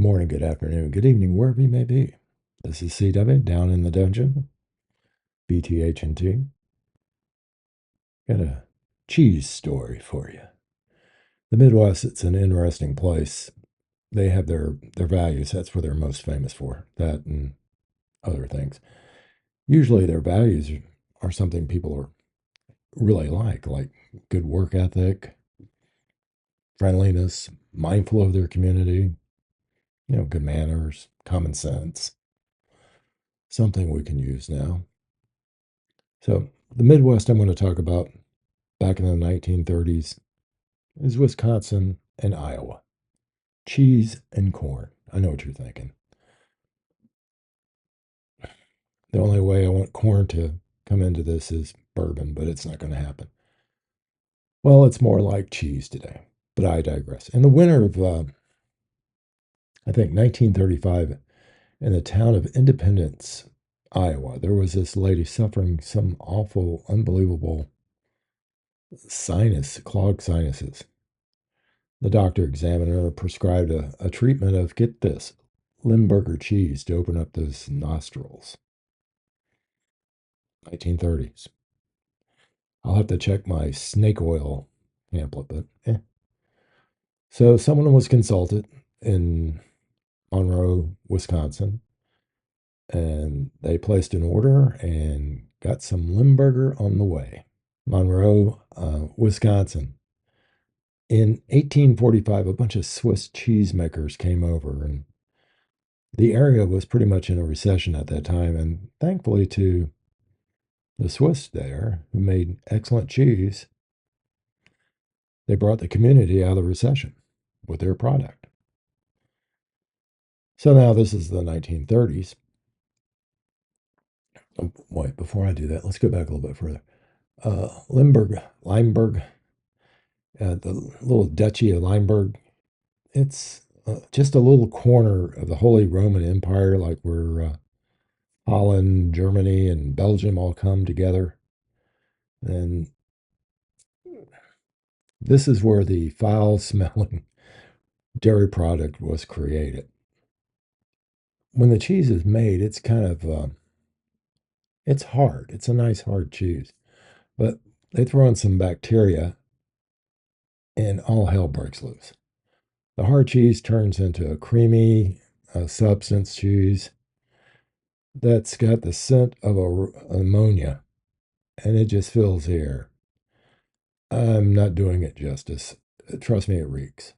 Good morning, good afternoon, good evening, wherever you may be. This is CW down in the dungeon, BTH&T. Got a cheese story for you. The Midwest, it's an interesting place. They have their values. That's what they're most famous for. That and other things. Usually their values are something people are really like good work ethic, friendliness, mindful of their community, good manners, common sense. Something we can use now. So the Midwest I'm going to talk about back in the 1930s is Wisconsin and Iowa. Cheese and corn. I know what you're thinking. The only way I want corn to come into this is bourbon, but it's not going to happen. Well, it's more like cheese today, but I digress. In the winter of, I think, 1935, in the town of Independence, Iowa, there was this lady suffering some awful, unbelievable clogged sinuses. The doctor examined her, prescribed a treatment of, get this, Limburger cheese to open up those nostrils. 1930s. I'll have to check my snake oil pamphlet, but So someone was consulted in Monroe, Wisconsin, and they placed an order and got some Limburger on the way. Monroe, Wisconsin. In 1845, a bunch of Swiss cheesemakers came over, and the area was pretty much in a recession at that time. And thankfully to the Swiss there, who made excellent cheese, they brought the community out of the recession with their product. So now this is the 1930s. Oh, wait, before I do that, let's go back a little bit further. Limburg, the little duchy of Limburg, it's just a little corner of the Holy Roman Empire, like where Holland, Germany, and Belgium all come together. And this is where the foul smelling dairy product was created. When the cheese is made, it's kind of, it's hard. It's a nice hard cheese. But they throw in some bacteria and all hell breaks loose. The hard cheese turns into a creamy substance cheese that's got the scent of ammonia, and it just fills the air. I'm not doing it justice. Trust me, it reeks.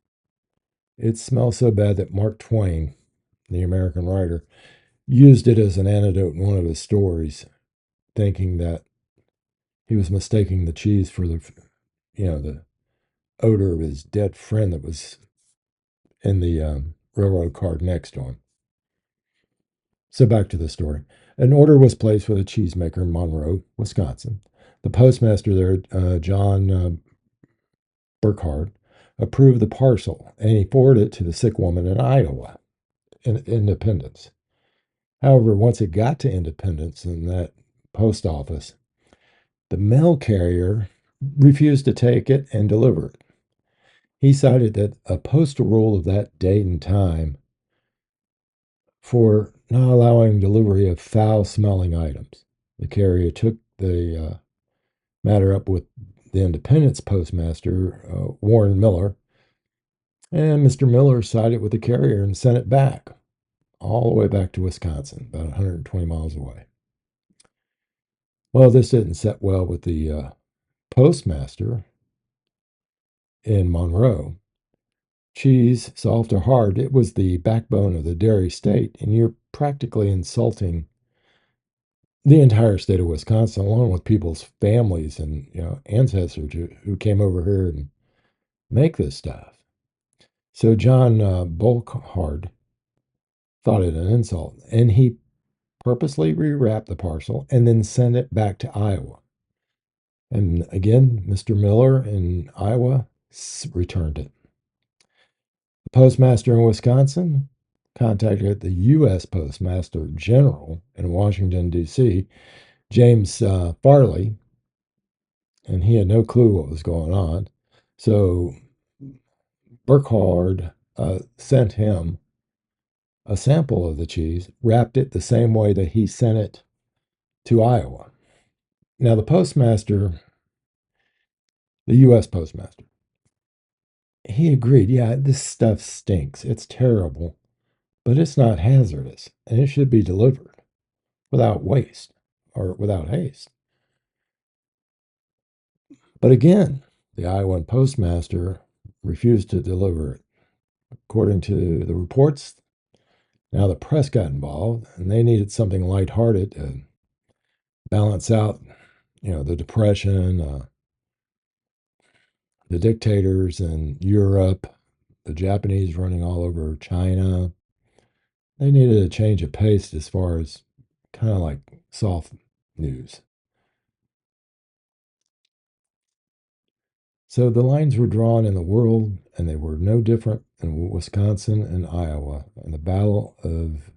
It smells so bad that Mark Twain, the American writer, used it as an antidote in one of his stories, thinking that he was mistaking the cheese for the odor of his dead friend that was in the railroad car next to him. So back to the story. An order was placed with a cheesemaker in Monroe, Wisconsin. The postmaster there, John Burkhardt, approved the parcel, and he forwarded it to the sick woman in Iowa, in Independence. However, once it got to Independence in that post office, the mail carrier refused to take it and deliver it. He cited that a postal rule of that date and time for not allowing delivery of foul smelling items. The carrier took the matter up with the Independence postmaster, Warren Miller, and Mr. Miller sided with the carrier and sent it back, all the way back to Wisconsin, about 120 miles away. Well, this didn't set well with the postmaster in Monroe. Cheese, soft or hard, it was the backbone of the dairy state, and you're practically insulting the entire state of Wisconsin, along with people's families and ancestors who came over here and make this stuff. So John Bolkhard thought it an insult, and he purposely rewrapped the parcel and then sent it back to Iowa. And again, Mr. Miller in Iowa returned it. The postmaster in Wisconsin contacted the U.S. Postmaster General in Washington, D.C., James Farley, and he had no clue what was going on. So Burkhardt sent him a sample of the cheese, wrapped it the same way that he sent it to Iowa. Now, the postmaster, the U.S. postmaster, he agreed, yeah, this stuff stinks. It's terrible, but it's not hazardous, and it should be delivered without waste or without haste. But again, the Iowa postmaster refused to deliver it. According to the reports, now the press got involved, and they needed something lighthearted to balance out, the depression, the dictators in Europe, the Japanese running all over China. They needed a change of pace as far as kind of like soft news. So the lines were drawn in the world, and they were no different in Wisconsin and Iowa. And the Battle of,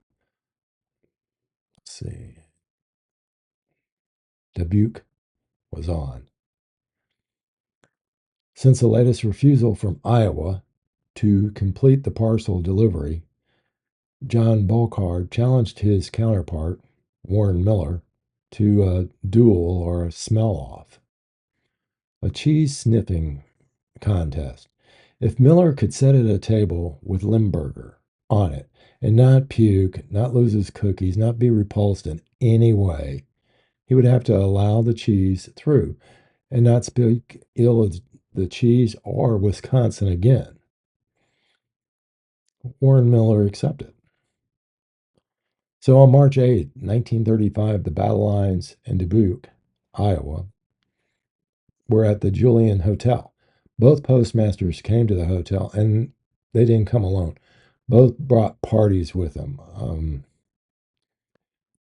let's see, Dubuque was on. Since the latest refusal from Iowa to complete the parcel delivery, John Bolcard challenged his counterpart, Warren Miller, to a duel or a smell off, a cheese sniffing contest. If Miller could sit at a table with Limburger on it and not puke, not lose his cookies, not be repulsed in any way, he would have to allow the cheese through and not speak ill of the cheese or Wisconsin again. Warren Miller accepted. So on March 8, 1935, the battle lines in Dubuque, Iowa, were at the Julian Hotel. Both postmasters came to the hotel, and they didn't come alone. Both brought parties with them.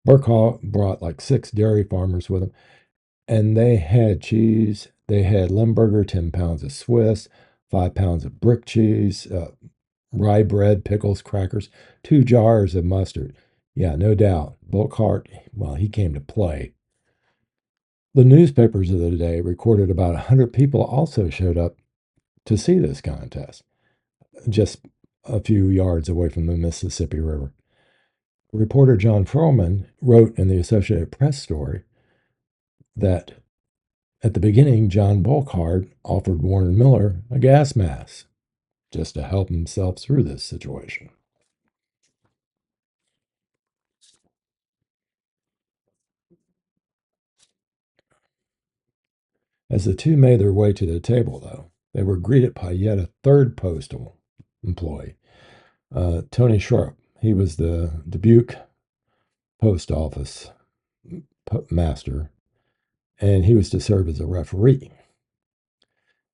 Burkhardt brought like 6 dairy farmers with him, and they had cheese. They had Limburger, 10 pounds of Swiss, 5 pounds of brick cheese, rye bread, pickles, crackers, 2 jars of mustard. Yeah, no doubt. Burkhardt, well, he came to play. The newspapers of the day recorded about 100 people also showed up to see this contest, just a few yards away from the Mississippi River. Reporter John Furman wrote in the Associated Press story that at the beginning, John Burkhardt offered Warren Miller a gas mask just to help himself through this situation. As the two made their way to the table, though, they were greeted by yet a third postal employee, Tony Sharp. He was the Dubuque post office master, and he was to serve as a referee.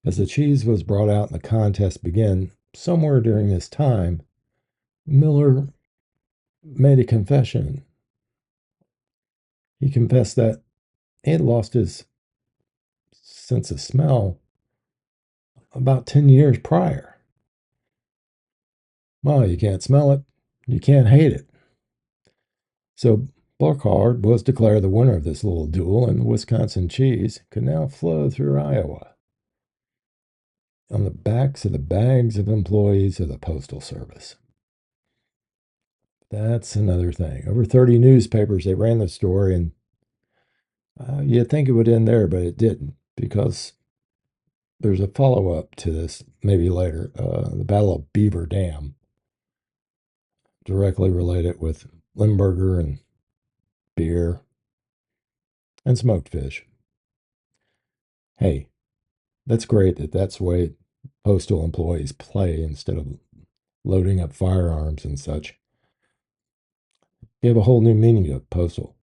As the cheese was brought out and the contest began, somewhere during this time, Miller made a confession. He confessed that he had lost his sense of smell about 10 years prior. Well, you can't smell it, you can't hate it. So Burkhardt was declared the winner of this little duel, and Wisconsin cheese could now flow through Iowa on the backs of the bags of employees of the Postal Service. That's another thing. Over 30 newspapers, they ran the story, and you'd think it would end there, but it didn't, because there's a follow-up to this maybe later. The Battle of Beaver Dam, directly related with Limburger and beer and smoked fish. Hey, that's great that's the way postal employees play instead of loading up firearms and such. You have a whole new meaning of postal.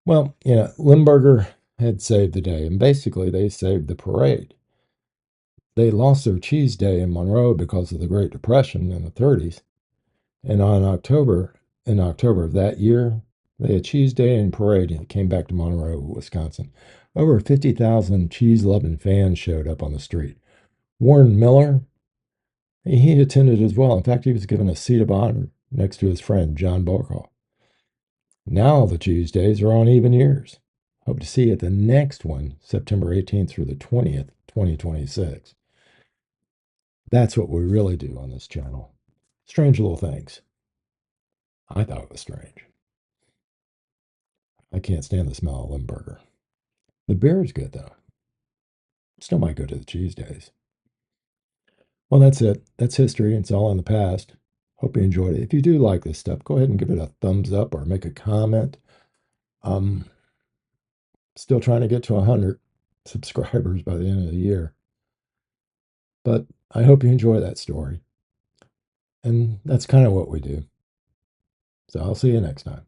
Well, Limburger had saved the day, and basically they saved the parade. They lost their cheese day in Monroe because of the Great Depression in the 30s, and in October of that year, they had cheese day and parade, and it came back to Monroe, Wisconsin. Over 50,000 cheese-loving fans showed up on the street. Warren Miller, he attended as well. In fact, he was given a seat of honor next to his friend, John Burkhardt. Now the cheese days are on even years. Hope to see you at the next one, September 18th through the 20th, 2026. That's what we really do on this channel. Strange little things. I thought it was strange. I can't stand the smell of Limburger. The beer is good though. Still might go to the cheese days. Well, that's it. That's history. It's all in the past. Hope you enjoyed it. If you do like this stuff, go ahead and give it a thumbs up or make a comment. Um, Still trying to get to 100 subscribers by the end of the year. But I hope you enjoy that story. And that's kind of what we do. So I'll see you next time.